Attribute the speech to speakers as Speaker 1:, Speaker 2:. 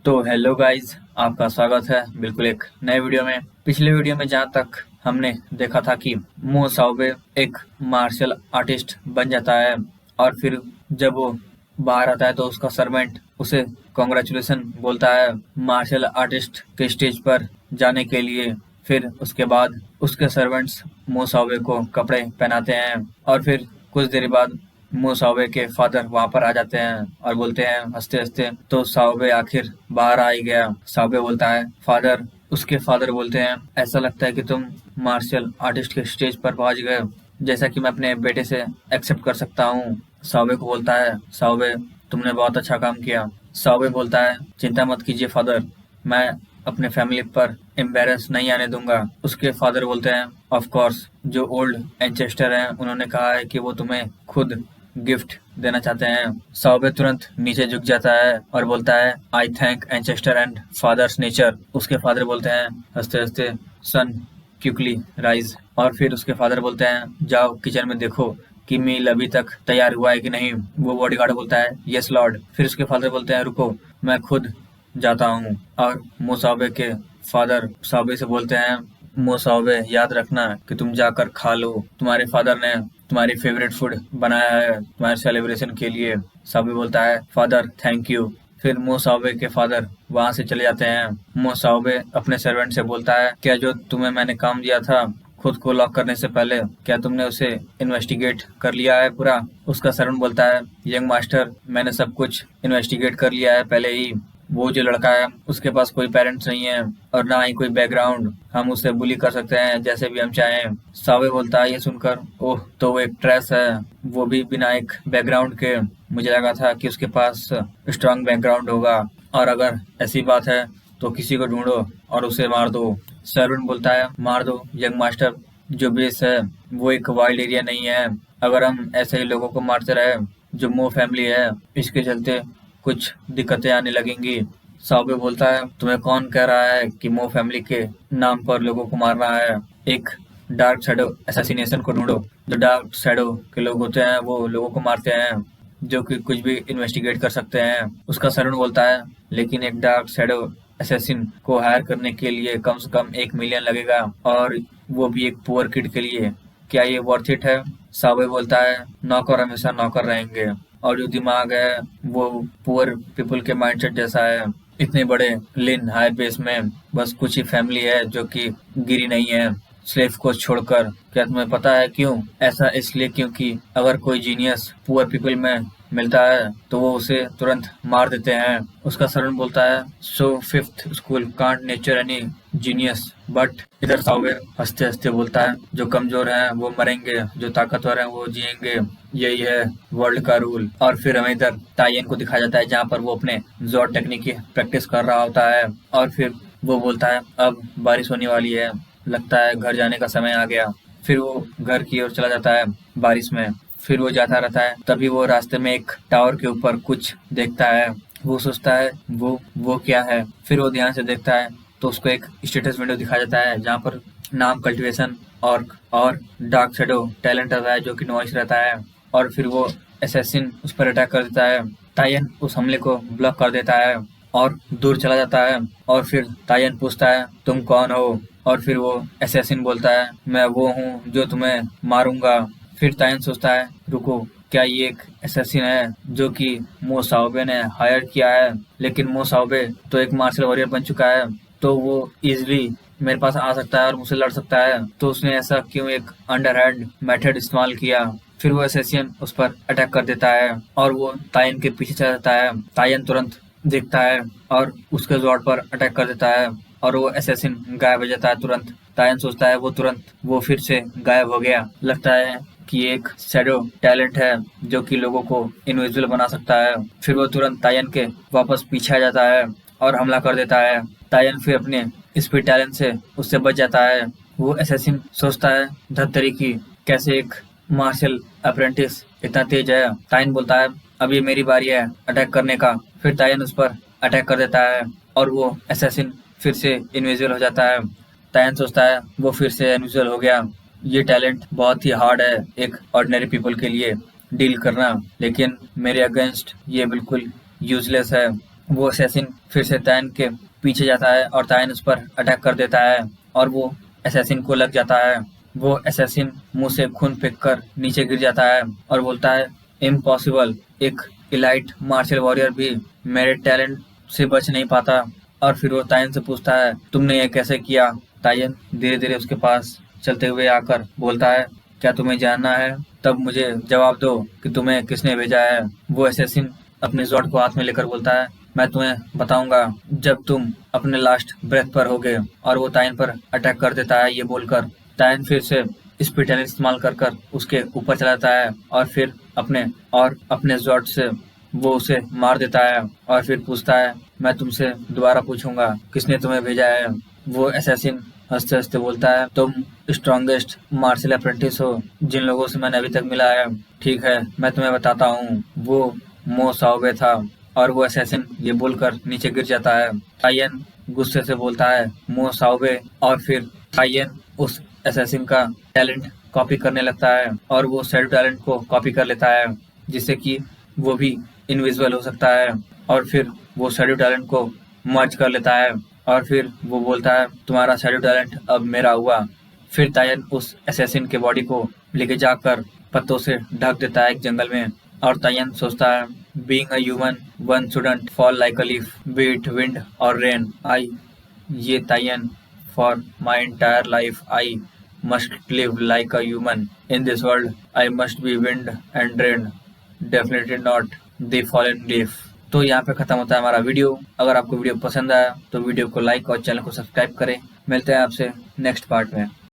Speaker 1: तो hello guys, आपका स्वागत है बिल्कुल एक नए वीडियो में। पिछले वीडियो में जहाँ तक हमने देखा था कि मो साओबे एक मार्शल आर्टिस्ट बन जाता है और फिर जब वो बाहर आता है तो उसका सर्वेंट उसे कॉन्ग्रेचुलेसन बोलता है मार्शल आर्टिस्ट के स्टेज पर जाने के लिए। फिर उसके बाद उसके सर्वेंट्स मो साओबे को कपड़े पहनाते हैं और फिर कुछ देर बाद मो साओबे के फादर वहां पर आ जाते हैं और बोलते हैं हंसते हंसते, तो साओबे आखिर बाहर आ ही गया। साओबे बोलता है फादर, उसके फादर बोलते हैं ऐसा लगता है कि तुम मार्शल आर्टिस्ट के स्टेज पर पहुंच गए, जैसा कि मैं अपने बेटे से एक्सेप्ट कर सकता हूँ। साओबे को बोलता है साओबे, तुमने बहुत अच्छा काम किया। साओबे बोलता है चिंता मत कीजिए फादर, मैं अपने फैमिली पर एम्बेरस नहीं आने दूंगा। उसके फादर बोलते हैं ऑफ कोर्स, जो ओल्ड एंचेस्टर हैं उन्होंने कहा है कि वो तुम्हें खुद गिफ्ट देना चाहते हैं। साओबे तुरंत नीचे झुक जाता है और बोलता है I thank ancestor and fathers nature. उसके फादर बोलते हैं हंसते हंसते सन क्विकली राइज। और फिर उसके फादर बोलते हैं जाओ किचन में देखो कि मील अभी तक तैयार हुआ है कि नहीं। वो बॉडीगार्ड बोलता है यस लॉर्ड। फिर उसके फादर बोलते हैं रुको, मैं खुद जाता हूँ। और मो साओबे के फादर साओबे से बोलते हैं मो साओबे, याद रखना कि तुम जाकर खा लो, तुम्हारे फादर ने तुम्हारी फेवरेट फूड बनाया है तुम्हारे सेलिब्रेशन के लिए। साओबे बोलता है फादर थैंक यू। फिर मो साओबे के फादर वहां से चले जाते हैं। मो साओबे अपने सर्वेंट से बोलता है क्या जो तुम्हें मैंने काम दिया था खुद को लॉक करने से पहले, क्या तुमने उसे इन्वेस्टिगेट कर लिया है पूरा? उसका सर्वेंट बोलता है यंग मास्टर, मैंने सब कुछ इन्वेस्टिगेट कर लिया है पहले ही। वो जो लड़का है उसके पास कोई पेरेंट्स नहीं है और ना ही कोई बैकग्राउंड, हम उसे बुली कर सकते हैं जैसे भी हम चाहें। सावे बोलता है ये सुनकर ओह, तो वो एक ट्रेस है, वो भी बिना एक बैकग्राउंड के। मुझे लगा था कि उसके पास स्ट्रांग बैकग्राउंड होगा, और अगर ऐसी बात है तो किसी को ढूंढो और उसे मार दो। सर्वेंट बोलता है मार दो यंग मास्टर, जो बेस है वो एक वाइल्ड एरिया नहीं है। अगर हम ऐसे ही लोगों को मारते रहे जो मो फैमिली है, इसके चलते कुछ दिक्कतें आने लगेंगी। साओबे बोलता है तुम्हें कौन कह रहा है कि मो फैमिली के नाम पर लोगों को मारना है? एक डार्क शैडो असैसिनेशन को ढूंढो। जो डार्क शैडो के लोग होते हैं वो लोगों को मारते हैं जो कि कुछ भी इन्वेस्टिगेट कर सकते हैं। उसका सर्वेंट बोलता है लेकिन एक डार्क शैडो असैसिन को हायर करने के लिए कम से कम 1 मिलियन लगेगा, और वो भी एक पुअर किड के लिए। क्या ये वर्थ इट है? सावे बोलता है नौकर हमेशा नौकर रहेंगे, और जो दिमाग है वो पुअर पीपल के माइंडसेट जैसा है। इतने बड़े लिन हाई बेस में बस कुछ ही फैमिली है जो कि गिरी नहीं है स्लेव को छोड़कर। क्या तुम्हें पता है क्यों? ऐसा इसलिए क्योंकि अगर कोई जीनियस पुअर पीपल में मिलता है तो वो उसे तुरंत मार देते हैं। उसका सर्वेंट बोलता है so fifth school can't nature any genius but. इधर सावे हंसते हंसते बोलता है जो कमजोर हैं वो मरेंगे, जो ताकतवर हैं वो जिएंगे, यही है वर्ल्ड का रूल। और फिर हमें इधर तायन को दिखाया जाता है जहाँ पर वो अपने जोर टेक्निक की प्रैक्टिस कर रहा होता है। और फिर वो बोलता है अब बारिश होने वाली है, लगता है घर जाने का समय आ गया। फिर वो घर की ओर चला जाता है बारिश में। फिर वो जाता रहता है, तभी वो रास्ते में एक टावर के ऊपर कुछ देखता है। वो सोचता है वो क्या है। फिर वो ध्यान से देखता है तो उसको एक स्टेटस विंडो दिखाया जाता है जहाँ पर नाम कल्टीवेशन और डार्क शैडो टैलेंट रहता है जो कि नॉइस रहता है। और फिर वो असैसिन उस पर अटैक कर देता है। तायन उस हमले को ब्लॉक कर देता है और दूर चला जाता है। और फिर तायन पूछता है तुम कौन हो? और फिर वो असैसिन बोलता है मैं वो हूँ जो तुम्हें मारूंगा। फिर तायन सोचता है रुको, क्या ये एक असैसिन है जो कि मो साओबे ने हायर किया है? लेकिन मो साओबे तो एक मार्शल वॉरियर बन चुका है, तो वो इजिली मेरे पास आ सकता है और मुझसे लड़ सकता है, तो उसने ऐसा क्यों एक अंडरहैंड मेथड इस्तेमाल किया? फिर वो असैसिन उस पर अटैक कर देता है और वो तायन के पीछे चला जाता है। तायन तुरंत देखता है और उसके जोड़ पर अटैक कर देता है और वो असैसिन गायब हो जाता है तुरंत। तायन सोचता है वो फिर से गायब हो गया। लगता है कि एक शैडो टैलेंट है जो कि लोगों को इनविजिबल बना सकता है। फिर वो तुरंत तायन के वापस पीछे आ जाता है और हमला कर देता है। तायन फिर अपने स्पीड टैलेंट से उससे बच जाता है। वो असैसिन सोचता है धत्तरी की, कैसे एक मार्शल अप्रेंटिस इतना तेज है। तायन बोलता है अब ये मेरी बारी है अटैक करने का। फिर तायन उस पर अटैक कर देता है और वो असैसिन फिर से इनविजिबल हो जाता है। तायन सोचता है वो फिर से इनविजिबल हो गया। ये टैलेंट बहुत ही हार्ड है एक ऑर्डिनरी पीपल के लिए डील करना, लेकिन मेरे अगेंस्ट ये बिल्कुल यूजलेस है। वो असैसिन फिर से तायन के पीछे जाता है और तायन उस पर अटैक कर देता है और वो असैसिन को लग जाता है। वो असैसिन मुंह से खून फेंककर नीचे गिर जाता है और बोलता है, इम्पॉसिबल, एक इलाइट मार्शल वॉरियर भी मेरे टैलेंट से बच नहीं पाता। और फिर वो तायन से पूछता है, तुमने ये कैसे किया? तायन धीरे धीरे उसके पास चलते हुए आकर बोलता है, क्या तुम्हें जानना है? तब मुझे जवाब दो कि तुम्हें किसने भेजा है। वो असैसिन अपने ज़ॉर्ड को हाथ में लेकर बोलता है, मैं तुम्हें बताऊंगा जब तुम अपने लास्ट ब्रेथ पर होगे। और वो तायन पर अटैक कर देता है ये बोलकर। तायन फिर से स्पीड टैलेंट इस्तेमाल कर कर उसके ऊपर चला जाता है और फिर अपने ज़ॉर्ड से वो उसे मार देता है और फिर पूछता है, मैं तुमसे दोबारा पूछूंगा किसने तुम्हें भेजा है। वो असैसिन हंसते हंसते बोलता है, तुम स्ट्रॉन्गेस्ट मार्शल अप्रेंटिस हो जिन लोगों से मैंने अभी तक मिला है। ठीक है, मैं तुम्हें बताता हूँ, वो मो साओबे था। और वो असैसिन ये बोलकर नीचे गिर जाता है। तायन गुस्से से बोलता है, मो साओबे। और फिर तायन उस असैसिन का टैलेंट कॉपी करने लगता है और वो शैडो टैलेंट को कॉपी कर लेता है जिससे कि वो भी इनविजिबल हो सकता है। और फिर वो शैडो टैलेंट को मर्ज कर लेता है और फिर वो बोलता है, तुम्हारा शैडो टैलेंट अब मेरा हुआ। फिर तायन उस असैसिन के बॉडी को लेके जाकर पत्तों से ढक देता है एक जंगल में। और तायन सोचता है, being a human one shouldn't fall like a leaf, be it wind और रेन। ये Tayan, for my entire life I must live like a human. In this world, I must be wind and rain. Definitely not the fallen leaf. तो यहाँ पे खत्म होता है हमारा video. अगर आपको वीडियो पसंद आया तो वीडियो को लाइक और चैनल को सब्सक्राइब करें। मिलते हैं आपसे नेक्स्ट पार्ट में।